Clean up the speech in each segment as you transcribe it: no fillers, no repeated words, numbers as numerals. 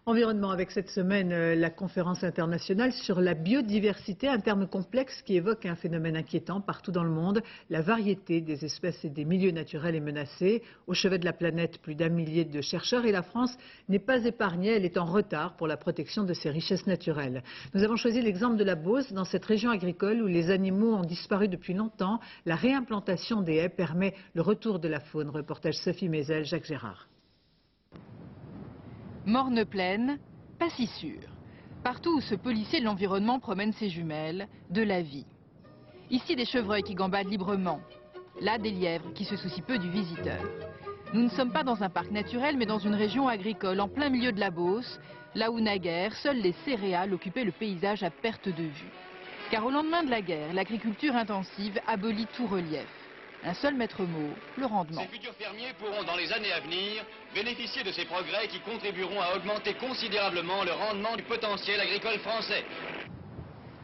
Environnement avec cette semaine la conférence internationale sur la biodiversité, un terme complexe qui évoque un phénomène inquiétant partout dans le monde. La variété des espèces et des milieux naturels est menacée. Au chevet de la planète, plus d'1 millier de chercheurs et la France n'est pas épargnée. Elle est en retard pour la protection de ses richesses naturelles. Nous avons choisi l'exemple de la Beauce. Dans cette région agricole où les animaux ont disparu depuis longtemps, la réimplantation des haies permet le retour de la faune. Reportage Sophie Mézel, Jacques Gérard. Morne pleine, pas si sûr. Partout où ce policier de l'environnement promène ses jumelles, de la vie. Ici des chevreuils qui gambadent librement, là des lièvres qui se soucient peu du visiteur. Nous ne sommes pas dans un parc naturel mais dans une région agricole en plein milieu de la Beauce, là où naguère seules les céréales occupaient le paysage à perte de vue. Car au lendemain de la guerre, l'agriculture intensive abolit tout relief. Un seul maître mot, le rendement. Ces futurs fermiers pourront dans les années à venir bénéficier de ces progrès qui contribueront à augmenter considérablement le rendement du potentiel agricole français.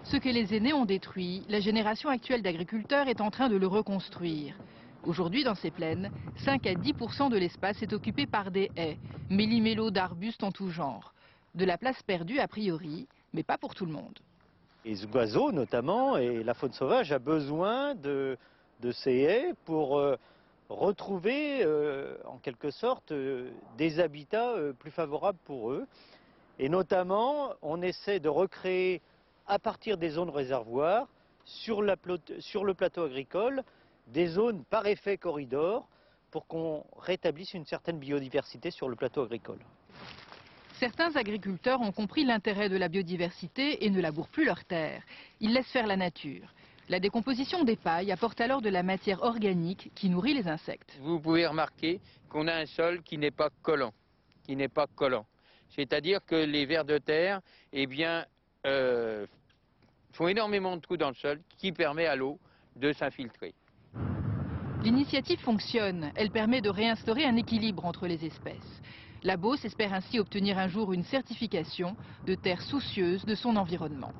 Ce que les aînés ont détruit, la génération actuelle d'agriculteurs est en train de le reconstruire. Aujourd'hui, dans ces plaines, 5 à 10% de l'espace est occupé par des haies, méli-mélo d'arbustes en tout genre. De la place perdue a priori, mais pas pour tout le monde. Les oiseaux notamment et la faune sauvage a besoin de ces haies pour retrouver en quelque sorte des habitats plus favorables pour eux. Et notamment, on essaie de recréer à partir des zones réservoirs sur le plateau agricole des zones par effet corridor pour qu'on rétablisse une certaine biodiversité sur le plateau agricole. Certains agriculteurs ont compris l'intérêt de la biodiversité et ne labourent plus leurs terres. Ils laissent faire la nature. La décomposition des pailles apporte alors de la matière organique qui nourrit les insectes. Vous pouvez remarquer qu'on a un sol qui n'est pas collant, C'est-à-dire que les vers de terre, font énormément de trous dans le sol qui permet à l'eau de s'infiltrer. L'initiative fonctionne. Elle permet de réinstaurer un équilibre entre les espèces. La Beauce espère ainsi obtenir un jour une certification de terre soucieuse de son environnement.